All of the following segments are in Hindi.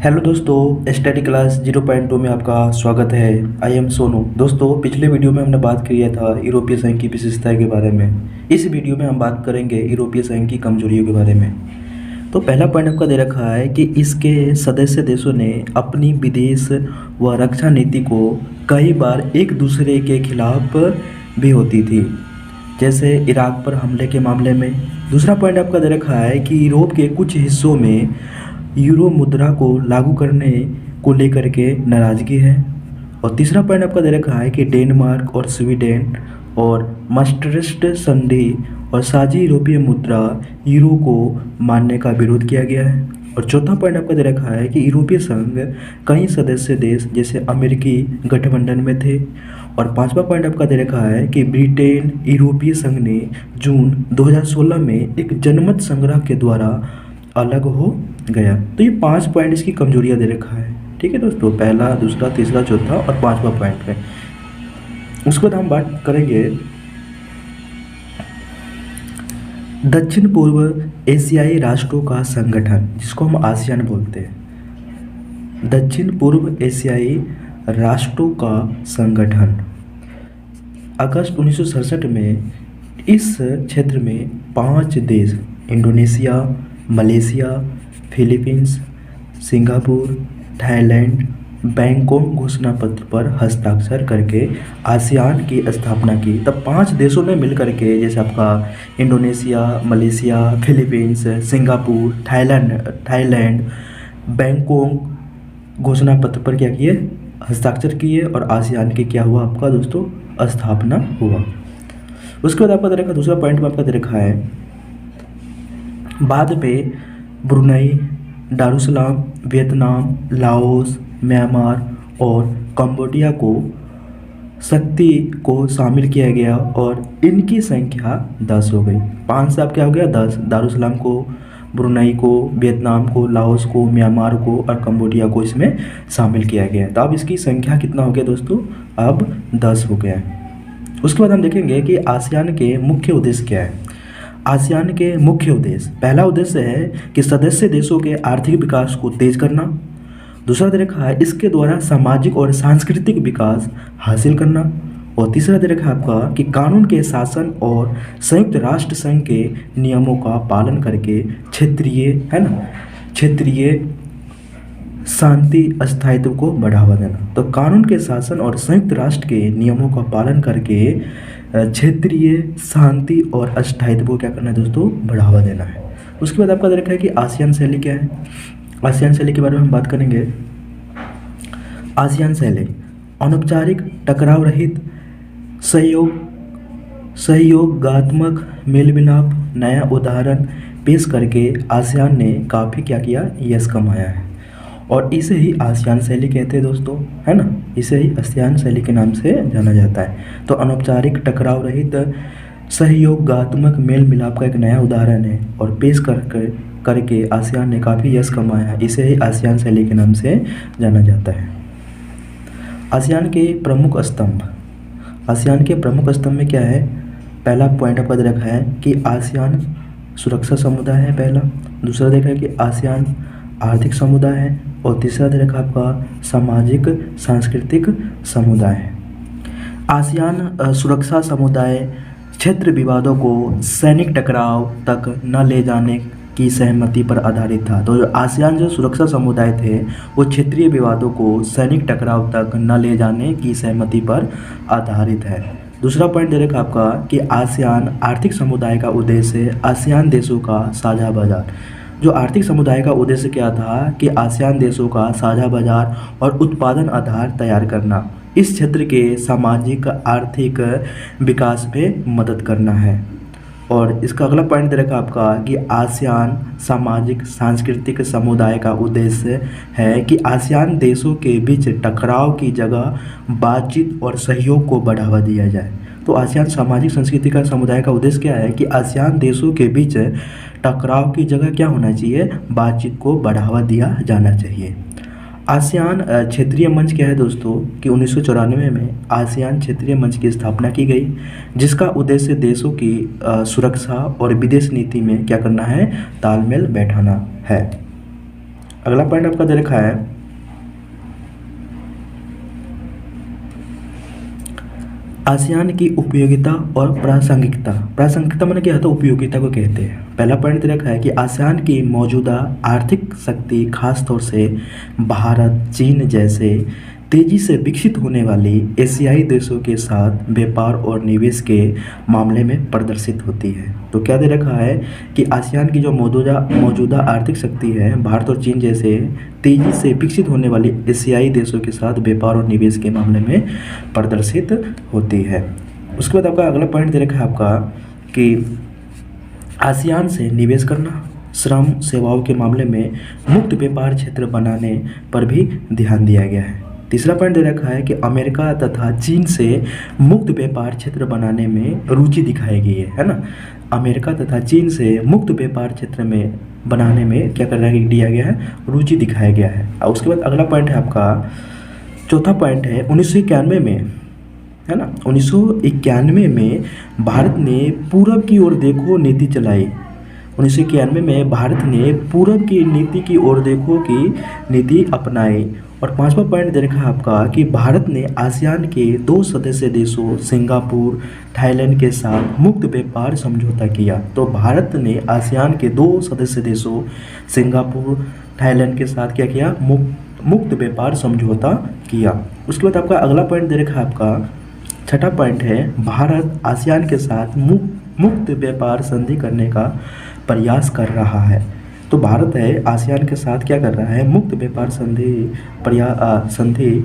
हेलो दोस्तों, स्टडी क्लास 0.2 में आपका स्वागत है। I am Sonu. दोस्तों, पिछले वीडियो में हमने बात किया था यूरोपीय संघ की विशेषताएं के बारे में। इस वीडियो में हम बात करेंगे यूरोपीय संघ की कमजोरियों के बारे में। तो पहला पॉइंट आपका दे रखा है कि इसके सदस्य देशों ने अपनी विदेश व रक्षा नीति को कई बार एक दूसरे के खिलाफ भी होती थी, जैसे इराक पर हमले के मामले में। दूसरा पॉइंट आपका दे रखा है कि यूरोप के कुछ हिस्सों में यूरो मुद्रा को लागू करने को लेकर के नाराजगी है। और तीसरा पॉइंट आपका दे रखा है कि डेनमार्क और स्वीडन और मास्ट्रिक्ट संधि और साझी यूरोपीय मुद्रा यूरो को मानने का विरोध किया गया है। और चौथा पॉइंट आपका दे रखा है कि यूरोपीय संघ कई सदस्य देश जैसे अमेरिकी गठबंधन में थे। और पांचवा पॉइंट आपका दे रखा है कि ब्रिटेन यूरोपीय संघ ने जून 2016 में एक जनमत संग्रह के द्वारा अलग हो गया। तो ये 5 पॉइंट इसकी कमजोरियां दे रखा है। ठीक है दोस्तों, पहला, दूसरा, तीसरा, चौथा और 5वां पॉइंट है। उसके बाद हम बात करेंगे दक्षिण पूर्व एशियाई राष्ट्रों का संगठन, जिसको हम आसियान बोलते हैं। दक्षिण पूर्व एशियाई राष्ट्रों का संगठन अगस्त 1967 में इस क्षेत्र में 5 देश Indonesia, Malaysia, Philippines, Singapore, Thailand, Bangkok घोषणा पत्र पर हस्ताक्षर करके आसियान की स्थापना की। तब 5 देशों ने मिल करके, जैसे आपका Indonesia, Malaysia, Philippines, Singapore, Thailand, Bangkok घोषणा पत्र पर क्या किए, हस्ताक्षर किए और आसियान की क्या हुआ आपका दोस्तों, स्थापना हुआ। उसके बाद आपका दे रखा, दूसरा पॉइंट में आपका दे रखा है बाद में Brunei, Darussalam, Vietnam, Laos, Myanmar और कंबोडिया को शक्ति को शामिल किया गया और इनकी संख्या 10 हो गई। 5 से अब क्या हो गया, 10। दारुसलाम को, ब्रुनई को, वियतनाम को, लाओस को, म्यांमार को और कंबोडिया को इसमें शामिल किया गया। तो अब इसकी संख्या कितना हो गया दोस्तों, अब 10 हो गया है। उसके बाद हम देखेंगे कि आसियान के मुख्य उद्देश्य क्या है। आसियान के मुख्य उद्देश्य, पहला उद्देश्य है कि सदस्य देशों के आर्थिक विकास को तेज करना। दूसरा दे रखा है इसके द्वारा सामाजिक और सांस्कृतिक विकास हासिल करना। और तीसरा दे रखा है आपका कि कानून के शासन और संयुक्त राष्ट्र संघ के नियमों का पालन करके क्षेत्रीय शांति स्थायित्व को बढ़ावा देना। तो कानून के शासन और संयुक्त राष्ट्र के नियमों का पालन करके क्षेत्रीय शांति और अस्थायित्व को क्या करना है दोस्तों, बढ़ावा देना है। उसके बाद आपका दे रखा है कि आसियान शैली क्या है। आसियान शैली के बारे में हम बात करेंगे। आसियान शैली अनौपचारिक, टकराव रहित, सहयोगात्मक, मेल मिलाप, नया उदाहरण पेश करके आसियान ने काफ़ी क्या किया, यश कमाया है। और इसे ही आसियान शैली कहते हैं दोस्तों, है ना। इसे ही आसियान शैली के नाम से जाना जाता है। तो अनौपचारिक, टकराव रहित, सहयोगात्मक, मेल मिलाप का एक नया उदाहरण है और पेश करके आसियान ने काफ़ी यश कमाया है। इसे ही आसियान शैली के नाम से जाना जाता है। आसियान के प्रमुख स्तंभ। आसियान के प्रमुख स्तंभ में क्या है, पहला पॉइंट आपका दे रखा है कि आसियान सुरक्षा समुदाय है पहला। दूसरा देखा है कि आसियान आर्थिक समुदाय है। और तीसरा दे रखा आपका सामाजिक सांस्कृतिक समुदाय है। आसियान सुरक्षा समुदाय क्षेत्र विवादों को सैनिक टकराव तक न ले जाने की सहमति पर आधारित था। तो जो आसियान जो सुरक्षा समुदाय थे वो क्षेत्रीय विवादों को सैनिक टकराव तक न ले जाने की सहमति पर आधारित है। दूसरा पॉइंट दे रखा आपका कि आसियान आर्थिक समुदाय का उद्देश्य आसियान देशों का साझा बाजार। जो आर्थिक समुदाय का उद्देश्य क्या था कि आसियान देशों का साझा बाजार और उत्पादन आधार तैयार करना, इस क्षेत्र के सामाजिक आर्थिक विकास में मदद करना है। और इसका अगला पॉइंट दे रखा आपका कि आसियान सामाजिक सांस्कृतिक समुदाय का उद्देश्य है कि आसियान देशों के बीच टकराव की जगह बातचीत और सहयोग को बढ़ावा दिया जाए। तो आसियान सामाजिक संस्कृति का समुदाय का उद्देश्य क्या है कि आसियान देशों के बीच टकराव की जगह क्या होना चाहिए, बातचीत को बढ़ावा दिया जाना चाहिए। आसियान क्षेत्रीय मंच क्या है दोस्तों कि 1994 में आसियान क्षेत्रीय मंच की स्थापना की गई, जिसका उद्देश्य देशों की सुरक्षा और विदेश नीति में क्या करना है, तालमेल बैठाना है। अगला पॉइंट आपका दे रखा है आसियान की उपयोगिता और प्रासंगिकता। प्रासंगिकता माने क्या होता है, उपयोगिता को कहते हैं। पहला पॉइंट दे रखा है कि आसियान की मौजूदा आर्थिक शक्ति खासतौर से भारत, चीन जैसे तेजी से विकसित होने वाली एशियाई देशों के साथ व्यापार और निवेश के मामले में प्रदर्शित होती है। तो क्या दे रखा है कि आसियान की जो मौजूदा आर्थिक शक्ति है भारत और चीन जैसे तेजी से विकसित होने वाली एशियाई देशों के साथ व्यापार और निवेश के मामले में प्रदर्शित होती है। उसके बाद आपका अगला पॉइंट दे रखा है आपका कि आसियान से निवेश करना, श्रम सेवाओं के मामले में मुक्त व्यापार क्षेत्र बनाने पर भी ध्यान दिया गया है। तीसरा पॉइंट दे रखा है कि अमेरिका तथा चीन से मुक्त व्यापार क्षेत्र बनाने में रुचि दिखाई गई है ना। अमेरिका तथा चीन से मुक्त व्यापार क्षेत्र में बनाने में क्या कर रहा है, दिया गया है, रुचि दिखाया गया है। और उसके बाद अगला पॉइंट है आपका, चौथा पॉइंट है 1991 में, है ना, 1991 में भारत ने पूरब की ओर देखो नीति चलाई। 1991 में भारत ने पूरब की नीति की ओर देखो की नीति अपनाई। और पांचवा पॉइंट दे रखा है आपका कि भारत ने आसियान के 2 सदस्य देशों सिंगापुर, थाईलैंड के साथ मुक्त व्यापार समझौता किया। तो भारत ने आसियान के 2 सदस्य देशों सिंगापुर, थाईलैंड के साथ क्या किया, मुक्त व्यापार समझौता किया। उसके बाद आपका अगला पॉइंट दे रखा है आपका, छठा पॉइंट है भारत आसियान के साथ मुक्त व्यापार संधि करने का प्रयास कर रहा है। तो भारत है आसियान के साथ क्या कर रहा है, मुक्त व्यापार संधि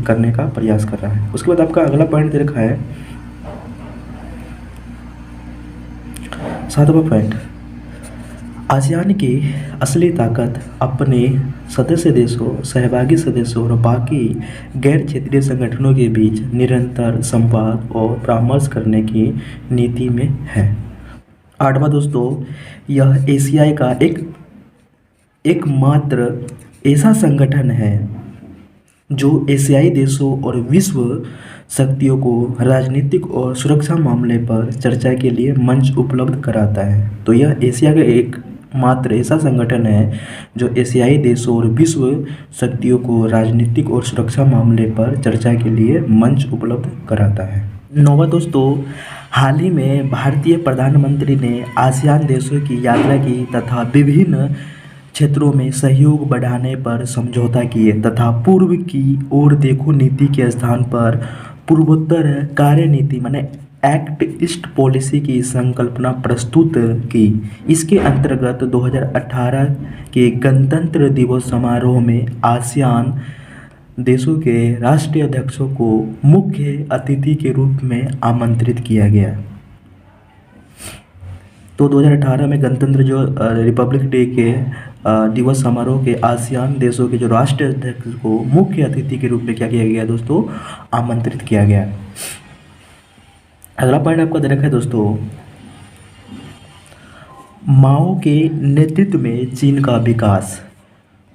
करने का प्रयास कर रहा है। उसके बाद आपका अगला पॉइंट दे रखा है, सातवां पॉइंट, आसियान की असली ताकत अपने सदस्य देशों, सहभागी सदस्यों और बाकी गैर क्षेत्रीय संगठनों के बीच निरंतर संवाद और परामर्श करने की नीति में है। आठवां दोस्तों, यह एशिया का एकमात्र ऐसा संगठन है जो एशियाई देशों और विश्व शक्तियों को राजनीतिक और सुरक्षा मामले पर चर्चा के लिए मंच उपलब्ध कराता है। तो यह एशिया का एकमात्र ऐसा संगठन है जो एशियाई देशों और विश्व शक्तियों को राजनीतिक और सुरक्षा मामले पर चर्चा के लिए मंच उपलब्ध कराता है। नौवां दोस्तों, हाल ही में भारतीय प्रधानमंत्री ने आसियान देशों की यात्रा की तथा विभिन्न क्षेत्रों में सहयोग बढ़ाने पर समझौता किए तथा पूर्व की ओर देखो नीति के स्थान पर पूर्वोत्तर कार्य नीति माने एक्ट ईस्ट पॉलिसी की संकल्पना प्रस्तुत की। इसके अंतर्गत 2018 के गणतंत्र दिवस समारोह में आसियान देशों के राष्ट्रीय अध्यक्षों को मुख्य अतिथि के रूप में आमंत्रित किया गया। तो 2018 में गणतंत्र जो रिपब्लिक डे के दिवस समारोह के आसियान देशों के जो राष्ट्रीय अध्यक्ष को मुख्य अतिथि के रूप में क्या किया गया दोस्तों, आमंत्रित किया गया। अगला पॉइंट आपका दे रखा है दोस्तों, माओ के नेतृत्व में चीन का विकास।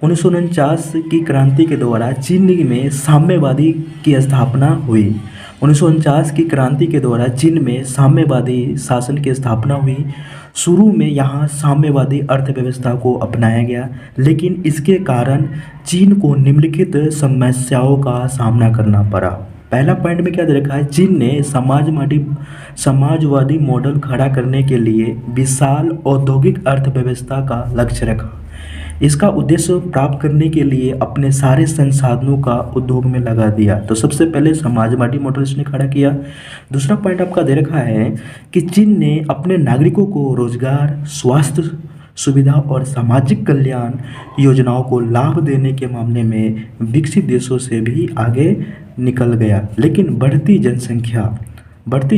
1949 की क्रांति के द्वारा चीन में साम्यवादी की स्थापना हुई। 1949 की क्रांति के द्वारा चीन में साम्यवादी शासन की स्थापना हुई। शुरू में यहाँ साम्यवादी अर्थव्यवस्था को अपनाया गया, लेकिन इसके कारण चीन को निम्नलिखित समस्याओं का सामना करना पड़ा। पहला पॉइंट में क्या दे रखा है, चीन ने समाजवादी मॉडल खड़ा करने के लिए विशाल औद्योगिक अर्थव्यवस्था का लक्ष्य रखा। इसका उद्देश्य प्राप्त करने के लिए अपने सारे संसाधनों का उद्योग में लगा दिया। तो सबसे पहले समाजवादी मॉडल इसने खड़ा किया। दूसरा पॉइंट आपका दे रखा है कि चीन ने अपने नागरिकों को रोजगार, स्वास्थ्य सुविधा और सामाजिक कल्याण योजनाओं को लाभ देने के मामले में विकसित देशों से भी आगे निकल गया, लेकिन बढ़ती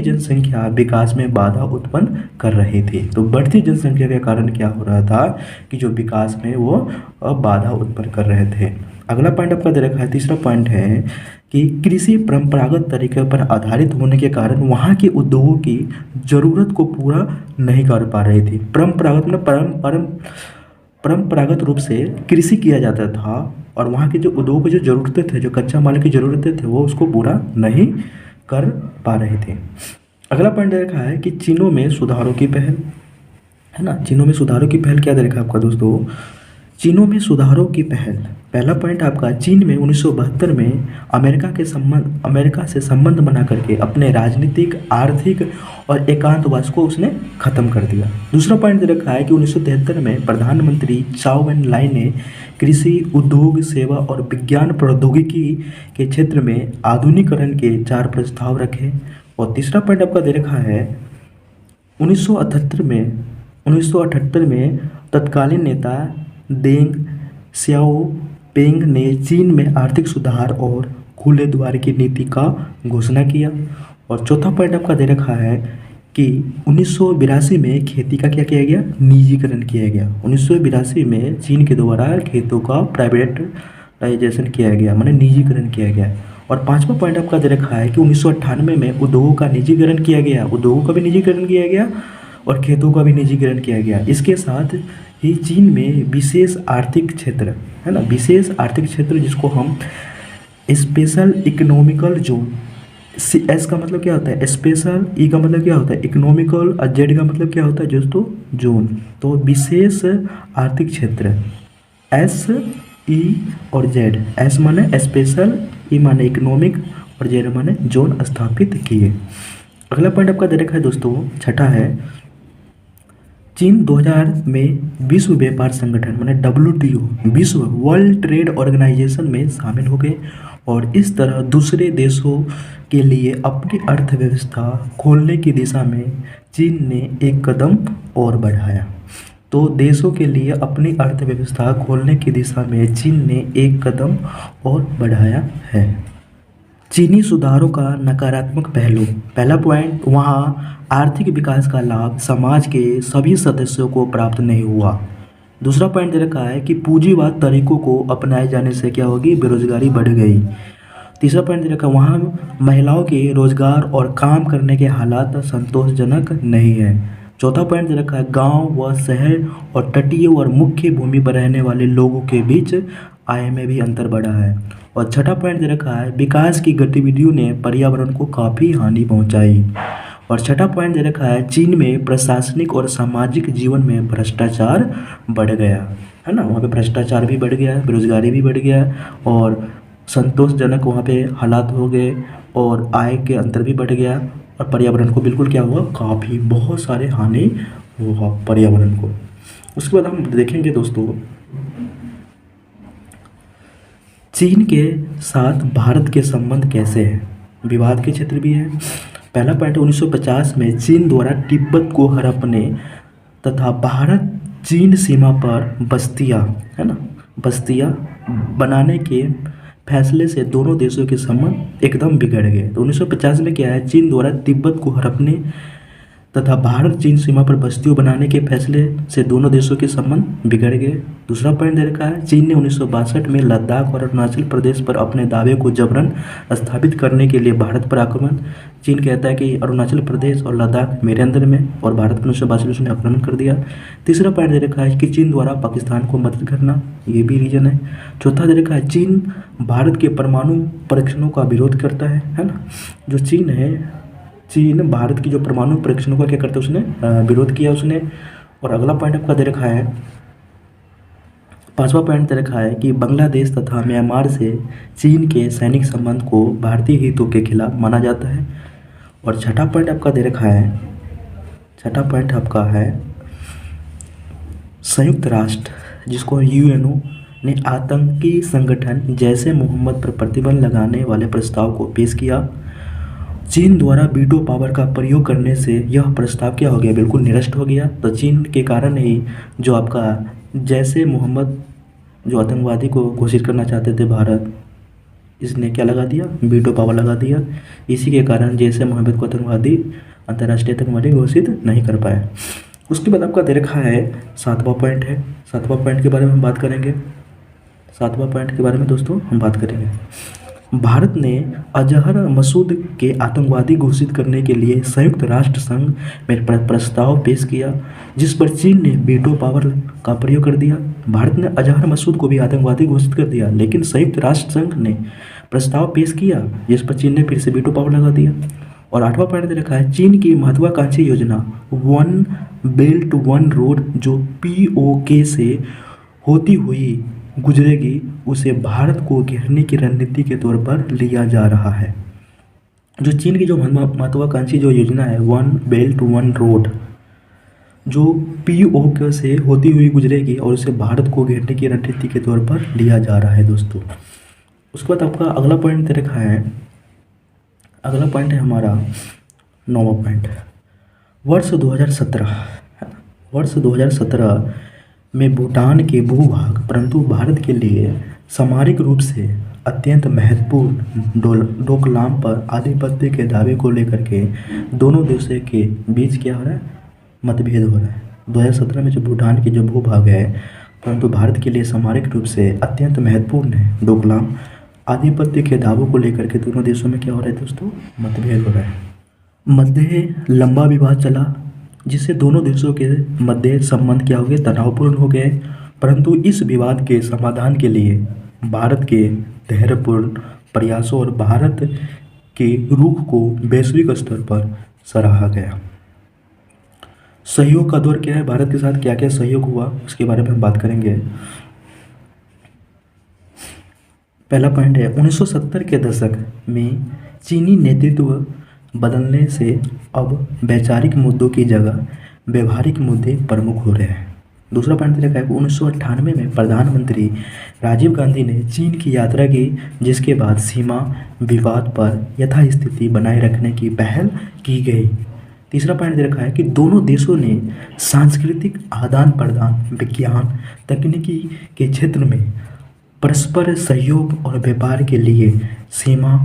जनसंख्या विकास में बाधा उत्पन्न कर रही थी। तो बढ़ती जनसंख्या के कारण क्या हो रहा था कि जो विकास में वो बाधा उत्पन्न कर रहे थे। अगला पॉइंट आपका दे रखा है, तीसरा पॉइंट है कि कृषि परंपरागत तरीके पर आधारित होने के कारण वहाँ के उद्योगों की ज़रूरत को पूरा नहीं कर पा रही थी। परंपरागत रूप से कृषि किया जाता था और वहाँ के जो उद्योग की जो ज़रूरतें थे, जो कच्चा माल की ज़रूरतें थे, वो उसको पूरा नहीं कर पा रहे थे। अगला पॉइंट दे रखा है कि चीनों में सुधारों की पहल, है ना। चीनों में सुधारों की पहल क्या दे रखा है आपका दोस्तों, चीनों में सुधारों की पहल। पहला पॉइंट आपका, चीन में 1972 में अमेरिका से संबंध बना करके अपने राजनीतिक, आर्थिक और एकांतवास को उसने खत्म कर दिया। दूसरा पॉइंट दे रखा है कि 1973 में प्रधानमंत्री चाउ एन लाई ने कृषि, उद्योग, सेवा और विज्ञान प्रौद्योगिकी के क्षेत्र में आधुनिकीकरण के 4 प्रस्ताव रखे। और तीसरा पॉइंट आपका दे रखा है 1978 में तत्कालीन नेता देंग सियाओपेंग ने चीन में आर्थिक सुधार और खुले द्वार की नीति का घोषणा किया। और चौथा पॉइंट आपका दे रखा है कि 1982 में खेती का क्या किया गया, निजीकरण किया गया। 1982 में चीन के द्वारा खेतों का प्राइवेटाइजेशन किया गया, माने निजीकरण किया गया। और पांचवा पॉइंट आपका दे रखा है कि 1998 में उद्योगों का निजीकरण किया गया, उद्योगों का भी निजीकरण किया गया और खेतों का भी निजीकरण किया गया। इसके साथ ही चीन में विशेष आर्थिक क्षेत्र है ना, विशेष आर्थिक क्षेत्र जिसको हम स्पेशल इकोनॉमिकल जोन, एस का मतलब क्या होता है स्पेशल, ई का मतलब क्या होता है इकोनॉमिकल और जेड का मतलब क्या होता है दोस्तों जोन। तो विशेष आर्थिक क्षेत्र एस, ई और जेड, एस माने स्पेशल, ई माने इकोनॉमिक और जेड माने जोन स्थापित किए। अगला पॉइंट आपका दे रखा है दोस्तों, छठा है, चीन 2000 में विश्व व्यापार संगठन माने WTO, विश्व वर्ल्ड ट्रेड ऑर्गेनाइजेशन में शामिल हो गए और इस तरह दूसरे देशों के लिए अपनी अर्थव्यवस्था खोलने की दिशा में चीन ने एक कदम और बढ़ाया। तो देशों के लिए अपनी अर्थव्यवस्था खोलने की दिशा में चीन ने एक कदम और बढ़ाया है। चीनी सुधारों का नकारात्मक पहलू। पहला पॉइंट, वहाँ आर्थिक विकास का लाभ समाज के सभी सदस्यों को प्राप्त नहीं हुआ। दूसरा पॉइंट दे रखा है कि पूंजीवाद तरीकों को अपनाए जाने से क्या होगी, बेरोजगारी बढ़ गई। तीसरा पॉइंट दे रखा है, वहाँ महिलाओं के रोजगार और काम करने के हालात संतोषजनक नहीं है। चौथा पॉइंट दे रखा है, गांव व शहर और तटीय और मुख्य भूमि पर रहने वाले लोगों के बीच आय में भी अंतर बढ़ा है। और छठा पॉइंट दे रखा है, विकास की गतिविधियों ने पर्यावरण को काफ़ी हानि पहुंचाई। और छठा पॉइंट दे रखा है, चीन में प्रशासनिक और सामाजिक जीवन में भ्रष्टाचार बढ़ गया है ना, वहाँ पे भ्रष्टाचार भी बढ़ गया, बेरोजगारी भी बढ़ गया और संतोषजनक वहाँ पे हालात हो गए और आय के अंतर भी बढ़ गया और पर्यावरण को बिल्कुल क्या हुआ, काफ़ी बहुत सारे हानि हुआ पर्यावरण को। उसके बाद हम देखेंगे दोस्तों चीन के साथ भारत के संबंध कैसे हैं, विवाद के क्षेत्र भी है। पहला पॉइंट, 1950 में चीन द्वारा तिब्बत को हड़पने तथा भारत चीन सीमा पर बस्तियां है ना, बस्तियां बनाने के फैसले से दोनों देशों के संबंध एकदम बिगड़ गए। तो 1950 में क्या है, चीन द्वारा तिब्बत को हड़पने तथा भारत चीन सीमा पर बस्तियों बनाने के फैसले से दोनों देशों के संबंध बिगड़ गए। दूसरा पॉइंट दे रखा है, चीन ने 1962 में लद्दाख और अरुणाचल प्रदेश पर अपने दावे को जबरन स्थापित करने के लिए भारत पर आक्रमण। चीन कहता है कि अरुणाचल प्रदेश और लद्दाख मेरे अंदर में, और भारत पर 1962 उसने आक्रमण कर दिया। तीसरा पॉइंट दे रखा है कि चीन द्वारा पाकिस्तान को मदद करना, ये भी रीजन है। चौथा दे रखा है, चीन भारत के परमाणु परीक्षणों का विरोध करता है ना। जो चीन है, चीन भारत की जो परमाणु परीक्षणों का क्या करता है, उसने विरोध किया उसने। और अगला पॉइंट आपका दे रखा है, पांचवा पॉइंट दे रखा है कि बांग्लादेश तथा म्यांमार से चीन के सैनिक संबंध को भारतीय हितों के खिलाफ माना जाता है। और छठा पॉइंट आपका दे रखा है, छठा पॉइंट आपका है संयुक्त राष्ट्र जिसको यूएनओ ने आतंकी संगठन जैसे मोहम्मद पर प्रतिबंध लगाने वाले प्रस्ताव को पेश किया। चीन द्वारा वीटो पावर का प्रयोग करने से यह प्रस्ताव क्या हो गया, बिल्कुल निरस्त हो गया। तो चीन के कारण ही जो आपका जैसे मोहम्मद जो आतंकवादी को घोषित करना चाहते थे भारत, इसने क्या लगा दिया, वीटो पावर लगा दिया। इसी के कारण जैसे मोहम्मद को आतंकवादी, अंतर्राष्ट्रीय आतंकवादी घोषित नहीं कर पाए। उसके बाद आपका दे रखा है सातवां पॉइंट है, सातवां पॉइंट के बारे में हम बात करेंगे। सातवां पॉइंट के बारे में दोस्तों हम बात करेंगे, भारत ने अजहर मसूद के आतंकवादी घोषित करने के लिए संयुक्त राष्ट्र संघ में प्रस्ताव पेश किया, जिस पर चीन ने वीटो पावर का प्रयोग कर दिया। भारत ने अजहर मसूद को भी आतंकवादी घोषित कर दिया, लेकिन संयुक्त राष्ट्र संघ ने प्रस्ताव पेश किया जिस पर चीन ने फिर से वीटो पावर लगा दिया। और आठवां पॉइंट दे रखा है, चीन की महत्वाकांक्षी योजना वन बेल्ट वन रोड जो POK से होती हुई गुजरेगी उसे भारत को घेरने की रणनीति के तौर पर लिया जा रहा है। जो चीन की जो महत्वाकांक्षी जो योजना है, वन बेल्ट वन रोड, जो पीओके से होती हुई गुजरेगी और उसे भारत को घेरने की रणनीति के तौर पर लिया जा रहा है दोस्तों। उसके बाद आपका अगला पॉइंट दे रखा है, अगला पॉइंट है हमारा 9वां पॉइंट, वर्ष 2017 में भूटान के भूभाग परंतु भारत के लिए सामरिक रूप से अत्यंत महत्वपूर्ण डोकलाम पर आधिपत्य के दावे को लेकर के दोनों देशों के बीच क्या हो रहा है, मतभेद हो रहा है। 2017 में जो भूटान के जो भूभाग है परंतु भारत के लिए सामरिक रूप से अत्यंत महत्वपूर्ण है, डोकलाम आधिपत्य के दावों को लेकर के दोनों देशों में क्या हो रहा है दोस्तों, मतभेद हो रहा है। मध्य लंबा विवाद चला जिससे दोनों देशों के मध्य संबंध क्या हो गए, तनावपूर्ण हो गए, परंतु इस विवाद के समाधान के लिए भारत के धैर्यपूर्ण प्रयासों और भारत के रुख को वैश्विक स्तर पर सराहा गया। सहयोग का दौर क्या है, भारत के साथ क्या क्या सहयोग हुआ उसके बारे में हम बात करेंगे। पहला पॉइंट है 1970 के दशक में चीनी नेतृत्व बदलने से अब वैचारिक मुद्दों की जगह व्यवहारिक मुद्दे प्रमुख हो रहे हैं। दूसरा पॉइंट देखा है 1998 में प्रधानमंत्री राजीव गांधी ने चीन की यात्रा की, जिसके बाद सीमा विवाद पर यथास्थिति बनाए रखने की पहल की गई। तीसरा पॉइंट दे रखा है कि दोनों देशों ने सांस्कृतिक आदान प्रदान, विज्ञान तकनीकी के क्षेत्र में परस्पर सहयोग और व्यापार के लिए सीमा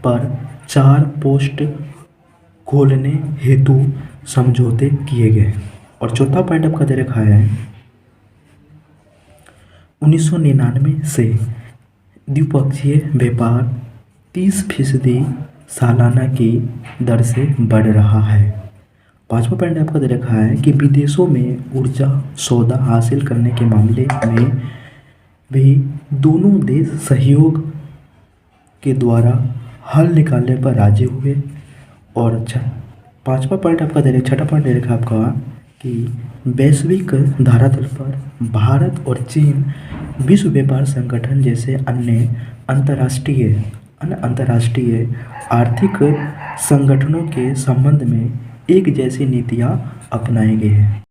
पर 4 पोस्ट खोलने हेतु समझौते किए गए। और चौथा पॉइंट आपका दे रखा है 1999 से द्विपक्षीय व्यापार 30% सालाना की दर से बढ़ रहा है। पांचवा पॉइंट आपका दे रखा है कि विदेशों में ऊर्जा सौदा हासिल करने के मामले में भी दोनों देश सहयोग के द्वारा हल निकालने पर राजी हुए। और पांचवा पॉइंट आपका दे रखा, छठा पॉइंट दे रखा आपका कि वैश्विक धरातल पर भारत और चीन विश्व व्यापार संगठन जैसे अन्य अंतर्राष्ट्रीय आर्थिक संगठनों के संबंध में एक जैसी नीतियां अपनाएंगे हैं।